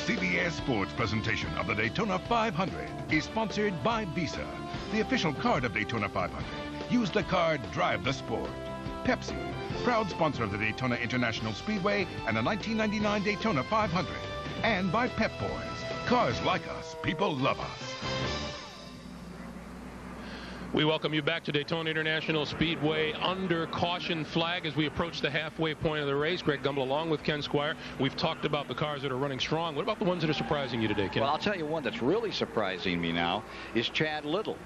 CBS Sports presentation of the Daytona 500 is sponsored by Visa, the official card of Daytona 500. Use the card, drive the sport. Pepsi, proud sponsor of the Daytona International Speedway and the 1999 Daytona 500. And by Pep Boys, cars like us, people love us. We welcome you back to Daytona International Speedway under caution flag as we approach the halfway point of the race. Greg Gumbel along with Ken Squire. We've talked about the cars that are running strong. What about the ones that are surprising you today, Ken? Well, I'll tell you one that's really surprising me now is Chad Little,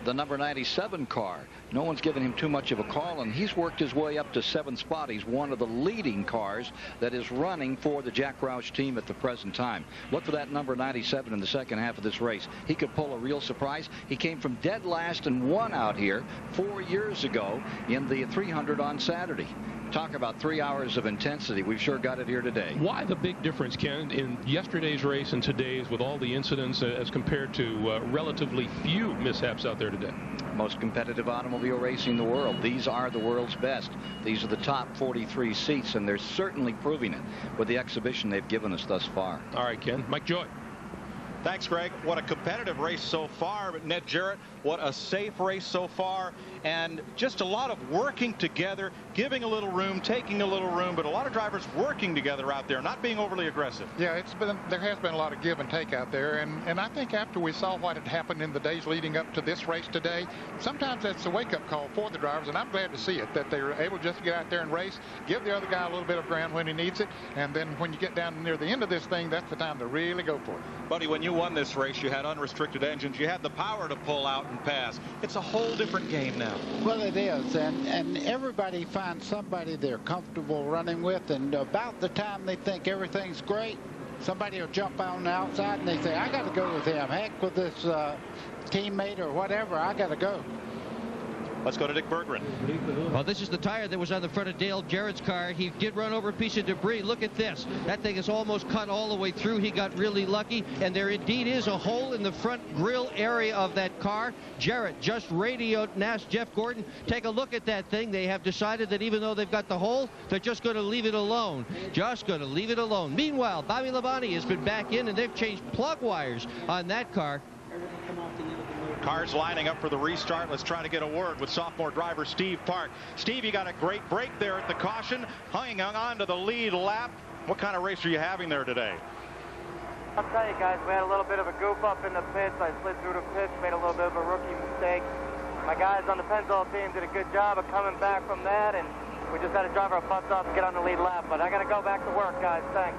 the number 97 car. No one's given him too much of a call, and he's worked his way up to 7th spot. He's one of the leading cars that is running for the Jack Roush team at the present time. Look for that number 97 in the second half of this race. He could pull a real surprise. He came from dead last and won out here 4 years ago in the 300 on Saturday. Talk about 3 hours of intensity. We've sure got it here today. Why the big difference, Ken, in yesterday's race and today's with all the incidents as compared to relatively few mishaps out there today? Most competitive automobile racing in the world. These are the world's best. These are the top 43 seats, and they're certainly proving it with the exhibition they've given us thus far. All right, Ken. Mike Joy. Thanks, Greg. What a competitive race so far. But Ned Jarrett, what a safe race so far. And just a lot of working together, giving a little room, taking a little room, but a lot of drivers working together out there, not being overly aggressive. Yeah, there has been a lot of give and take out there. And I think after we saw what had happened in the days leading up to this race today, sometimes that's a wake-up call for the drivers. And I'm glad to see it, that they were able just to get out there and race, give the other guy a little bit of ground when he needs it. And then when you get down near the end of this thing, that's the time to really go for it. Buddy, when you won this race, you had unrestricted engines. You had the power to pull out and pass. It's a whole different game now. Well, it is, and everybody finds somebody they're comfortable running with, and about the time they think everything's great, somebody will jump on the outside and they say, I got to go with him. Heck with this teammate or whatever, I got to go. Let's go to Dick Berggren. Well, this is the tire that was on the front of Dale Jarrett's car. He did run over a piece of debris. Look at this. That thing is almost cut all the way through. He got really lucky, and there indeed is a hole in the front grill area of that car. Jarrett just radioed Jeff Gordon. Take a look at that thing. They have decided that even though they've got the hole, they're just going to leave it alone. Just going to leave it alone. Meanwhile, Bobby Labonte has been back in, and they've changed plug wires on that car. Cars lining up for the restart. Let's try to get a word with sophomore driver Steve Park. Steve, you got a great break there at the caution, hanging on to the lead lap. What kind of race are you having there today? I'll tell you guys, we had a little bit of a goof up in the pits. I slid through the pits, made a little bit of a rookie mistake. My guys on the Pennzoil team did a good job of coming back from that, and we just had to drive our butts off and get on the lead lap. But I got to go back to work, guys. Thanks.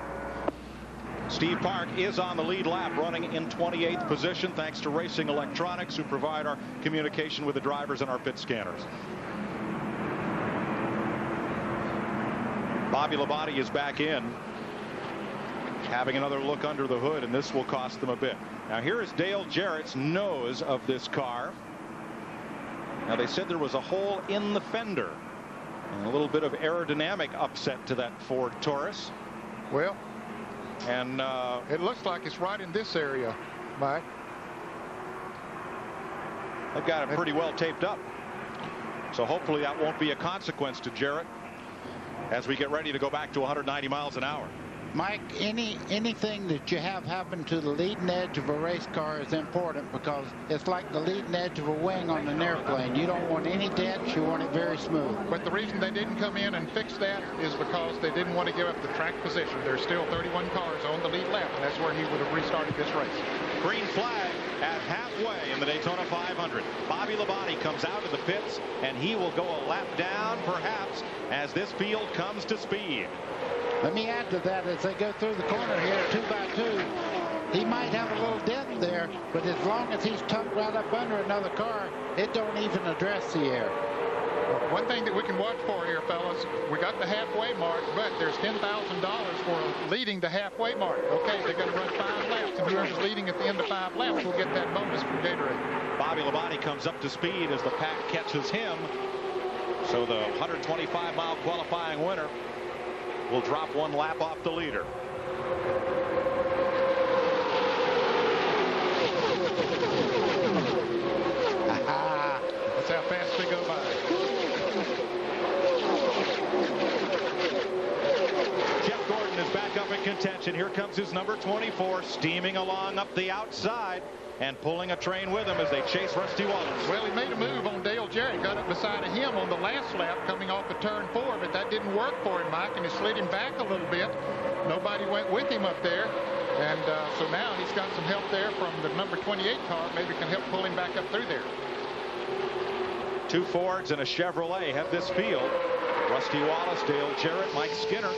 Steve Park is on the lead lap, running in 28th position, thanks to Racing Electronics, who provide our communication with the drivers and our pit scanners. Bobby Labonte is back in, having another look under the hood, and this will cost them a bit. Now, here is Dale Jarrett's nose of this car. Now, they said there was a hole in the fender, and a little bit of aerodynamic upset to that Ford Taurus. Well, and it looks like it's right in this area, Mike. They've got it pretty well taped up. So hopefully that won't be a consequence to Jarrett as we get ready to go back to 190 miles an hour. Mike, anything that you have happen to the leading edge of a race car is important, because it's like the leading edge of a wing on an airplane. You don't want any dents. You want it very smooth. But the reason they didn't come in and fix that is because they didn't want to give up the track position. There's still 31 cars on the lead lap, and that's where he would have restarted this race. Green flag at halfway in the Daytona 500. Bobby Labonte comes out of the pits, and he will go a lap down, perhaps, as this field comes to speed. Let me add to that, as they go through the corner here, 2 by 2, he might have a little dent there, but as long as he's tucked right up under another car, it don't even address the air. One thing that we can watch for here, fellas, we got the halfway mark, but there's $10,000 for leading the halfway mark. Okay, they're going to run 5 laps, and whoever's leading at the end of 5 laps will get that bonus from Gatorade. Bobby Labonte comes up to speed as the pack catches him. So the 125-mile qualifying winner will drop 1 lap off the leader. That's how fast they go by. Jeff Gordon is back up again. contention. Here comes his number 24, steaming along up the outside and pulling a train with him as they chase Rusty Wallace. Well, he made a move on Dale Jarrett, got up beside of him on the last lap coming off of turn 4, but that didn't work for him, Mike, and it slid him back a little bit. Nobody went with him up there, and so now he's got some help there from the number 28 car. Maybe can help pull him back up through there. 2 Fords and a Chevrolet have this field. Rusty Wallace, Dale Jarrett, Mike Skinner,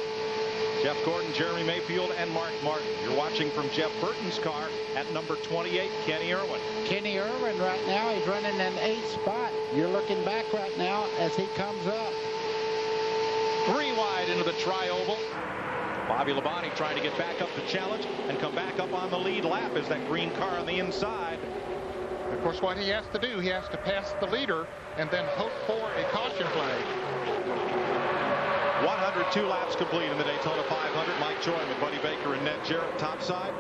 Jeff Gordon, Jeremy Mayfield, and Mark Martin. You're watching from Jeff Burton's car at number 28, Kenny Irwin. Kenny Irwin right now, he's running an 8th spot. You're looking back right now as he comes up. 3 wide into the tri-oval. Bobby Labonte trying to get back up the challenge and come back up on the lead lap as that green car on the inside. Of course, what he has to do, he has to pass the leader and then hope for a caution flag. 102 laps complete in the Daytona 500. Mike Joy with Buddy Baker and Ned Jarrett topside.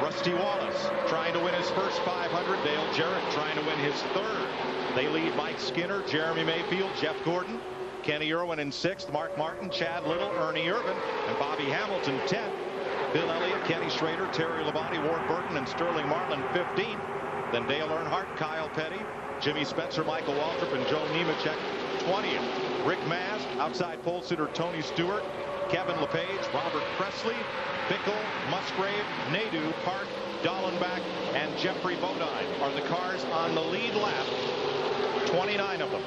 Rusty Wallace trying to win his first 500. Dale Jarrett trying to win his third. They lead Mike Skinner, Jeremy Mayfield, Jeff Gordon, Kenny Irwin in 6th, Mark Martin, Chad Little, Ernie Irvin, and Bobby Hamilton 10th. Bill Elliott, Kenny Schrader, Terry Labonte, Ward Burton, and Sterling Marlin 15th. Then Dale Earnhardt, Kyle Petty, Jimmy Spencer, Michael Waltrip, and Joe Nemechek 20th. Rick Maz, outside pole sitter Tony Stewart, Kevin LePage, Robert Presley, Bickle, Musgrave, Nadeau, Park, Dallenbach, and Jeffrey Bodine are the cars on the lead lap. 29 of them,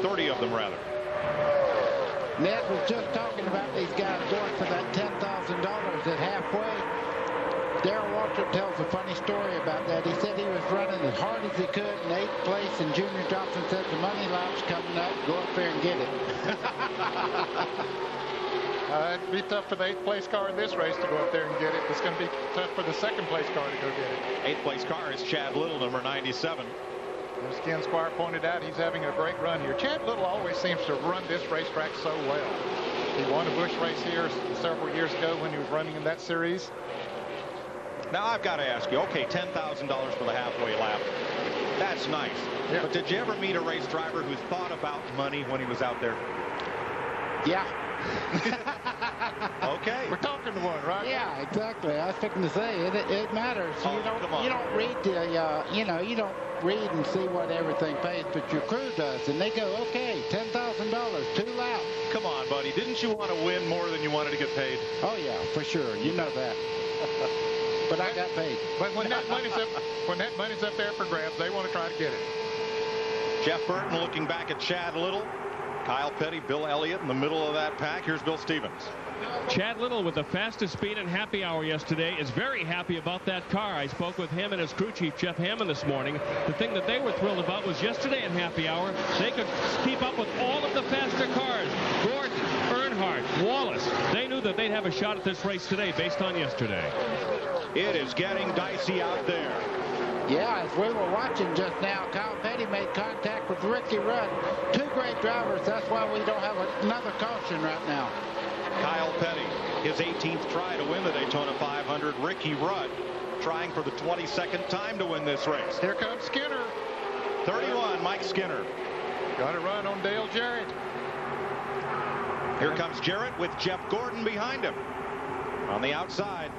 30 of them rather. Ned was just talking about these guys going for that $10,000 at halfway. Darrell Waltrip tells a funny story about that. He said he was running as hard as he could in 8th place, and Junior Johnson said the money lot's coming up. Go up there and get it. It'd be tough for the 8th place car in this race to go up there and get it. It's going to be tough for the 2nd place car to go get it. 8th place car is Chad Little, number 97. As Ken Squire pointed out, he's having a great run here. Chad Little always seems to run this racetrack so well. He won a Busch race here several years ago when he was running in that series. Now I've got to ask you, okay, $10,000 for the halfway lap. That's nice. Yeah. But did you ever meet a race driver who thought about money when he was out there? Yeah. Okay. We're talking to one, right? Yeah, exactly. I was thinking to say it matters. Oh, you come on. don't read the you don't read and see what everything pays, but your crew does, and they go, okay, $10,000, 2 laps. Come on, buddy. Didn't you want to win more than you wanted to get paid? Oh yeah, for sure. You know that. But I got paid. But when that money's up there for grabs, they want to try to get it. Jeff Burton looking back at Chad Little. Kyle Petty, Bill Elliott in the middle of that pack. Here's Bill Stevens. Chad Little with the fastest speed in happy hour yesterday is very happy about that car. I spoke with him and his crew chief Jeff Hammond this morning. The thing that they were thrilled about was yesterday in happy hour they could keep up with all of the faster cars. Gordon, Earnhardt, Wallace. They knew that they'd have a shot at this race today based on yesterday. It is getting dicey out there. Yeah, as we were watching just now, Kyle Petty made contact with Ricky Rudd. 2 great drivers. That's why we don't have another caution right now. Kyle Petty, his 18th try to win the Daytona 500. Ricky Rudd trying for the 22nd time to win this race. Here comes Skinner. 31, Mike Skinner. Got a run on Dale Jarrett. Here comes Jarrett with Jeff Gordon behind him on the outside.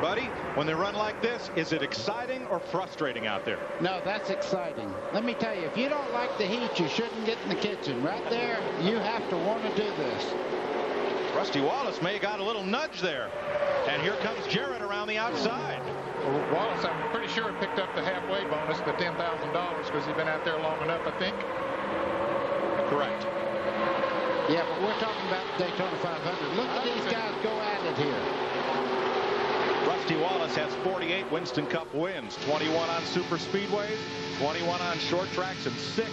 Buddy, when they run like this, is it exciting or frustrating out there? No, that's exciting. Let me tell you, if you don't like the heat, you shouldn't get in the kitchen. Right there, you have to want to do this. Rusty Wallace may have got a little nudge there. And here comes Jarrett around the outside. Well, Wallace, I'm pretty sure, picked up the halfway bonus, the $10,000, because he's been out there long enough, I think. Correct. Yeah, but we're talking about the Daytona 500. Look at these guys go at it here. Rusty Wallace has 48 Winston Cup wins, 21 on super speedways, 21 on short tracks, and 6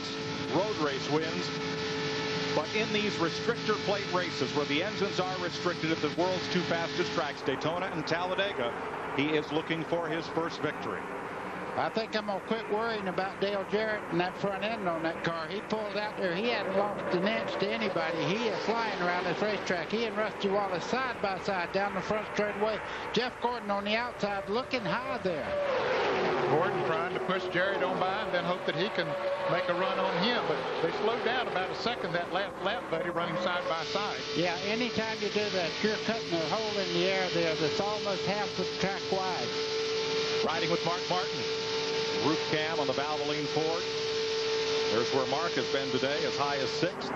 road race wins. But in these restrictor plate races where the engines are restricted at the world's 2 fastest tracks, Daytona and Talladega, he is looking for his first victory. I think I'm going to quit worrying about Dale Jarrett and that front end on that car. He pulled out there. He hadn't lost an inch to anybody. He is flying around this racetrack. He and Rusty Wallace side by side down the front straightaway. Jeff Gordon on the outside looking high there. Gordon trying to push Jarrett on by and then hope that he can make a run on him. But they slowed down about a second that last lap, buddy, running side by side. Yeah, anytime you do that, you're cutting a hole in the air there that's almost half the track wide. Riding with Mark Martin. Roof cam on the Valvoline Ford. There's where Mark has been today, as high as 6th.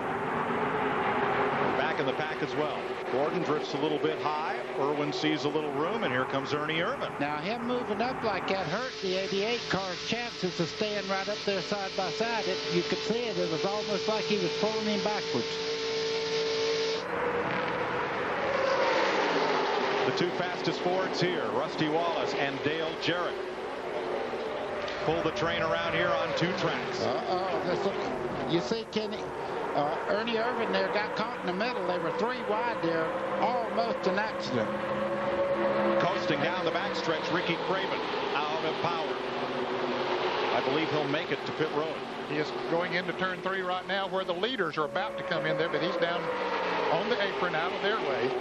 Back in the pack as well. Gordon drifts a little bit high. Irwin sees a little room, and here comes Ernie Irvin. Now, him moving up like that hurt the 88 car's chances of staying right up there side by side. You could see it. It was almost like he was pulling him backwards. The two fastest Fords here, Rusty Wallace and Dale Jarrett. Pull the train around here on 2 tracks. You see, Kenny, Ernie Irvin there got caught in the middle. They were 3 wide there, almost an accident. Coasting down the backstretch, Ricky Craven out of power. I believe he'll make it to pit road. He is going into turn 3 right now where the leaders are about to come in there, but he's down on the apron out of their way.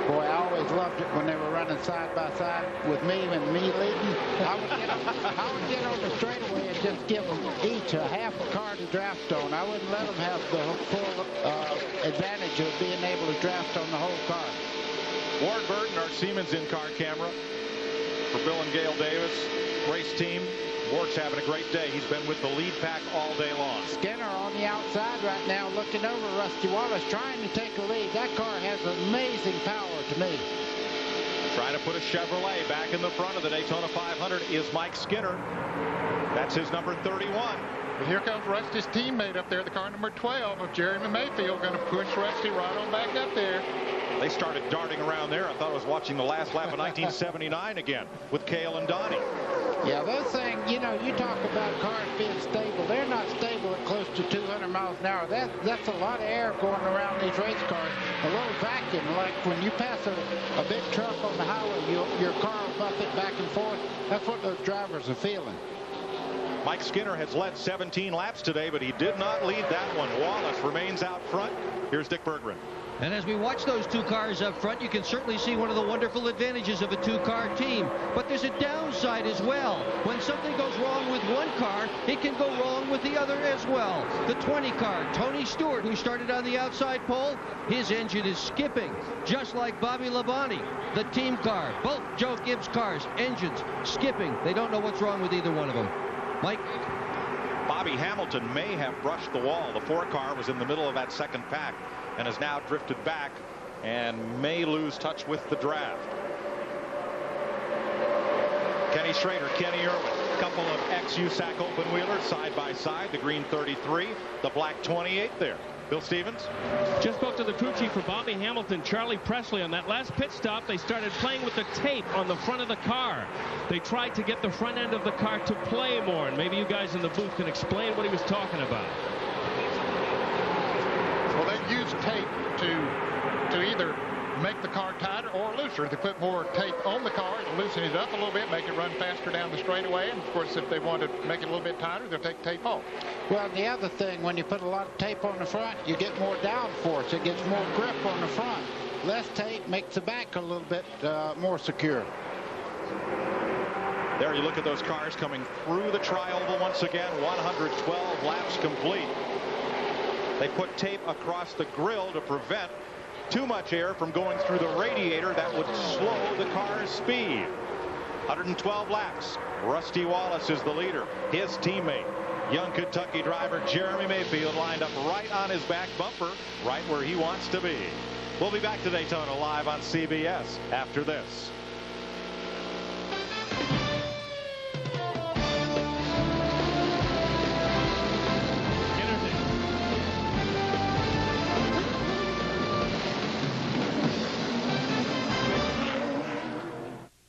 Boy, I always loved it when they were running side by side with me and me leading. I would get on the straightaway and just give them each a half a car to draft on. I wouldn't let them have the full advantage of being able to draft on the whole car. Ward Burton, our Siemens in-car camera for Bill and Gail Davis race team. Ward's having a great day. He's been with the lead pack all day long. Skinner on the outside right now looking over Rusty Wallace, trying to take a lead. That car has amazing power to me. Trying to put a Chevrolet back in the front of the Daytona 500 is Mike Skinner. That's his number 31. But here comes Rusty's teammate up there, the car number 12 of Jeremy Mayfield, going to push Rusty right on back up there. They started darting around there. I thought I was watching the last lap of 1979 again with Cale and Donnie. Yeah, those things, you know, you talk about cars being stable. They're not stable at close to 200 miles an hour. That's a lot of air going around these race cars. A little vacuum, like when you pass a big truck on the highway, your car will buff it back and forth. That's what those drivers are feeling. Mike Skinner has led 17 laps today, but he did not lead that one. Wallace remains out front. Here's Dick Berggren. And as we watch those 2 cars up front, you can certainly see one of the wonderful advantages of a 2-car team. But there's a downside as well. When something goes wrong with one car, it can go wrong with the other as well. The 20 car, Tony Stewart, who started on the outside pole, his engine is skipping, just like Bobby Labonte. The team car, both Joe Gibbs cars, engines skipping. They don't know what's wrong with either one of them. Mike? Bobby Hamilton may have brushed the wall. The 4 car was in the middle of that second pack and has now drifted back and may lose touch with the draft. Kenny Schrader, Kenny Irwin, couple of ex-USAC open wheelers side by side. The green 33, the black 28 there. Bill Stevens. Just spoke to the crew chief for Bobby Hamilton, Charlie Presley. On that last pit stop, they started playing with the tape on the front of the car. They tried to get the front end of the car to play more, and maybe you guys in the booth can explain what he was talking about. Well, they use tape to either make the car tighter or looser. They put more tape on the car and loosen it up a little bit, make it run faster down the straightaway. And of course, if they want to make it a little bit tighter, they'll take tape off. Well, the other thing, when you put a lot of tape on the front, you get more downforce. It gets more grip on the front. Less tape makes the back a little bit more secure. There you look at those cars coming through the tri-oval once again. 112 laps complete. They put tape across the grill to prevent too much air from going through the radiator that would slow the car's speed. 112 laps. Rusty Wallace is the leader. His teammate, young Kentucky driver Jeremy Mayfield, lined up right on his back bumper, right where he wants to be. We'll be back to Daytona live on CBS after this.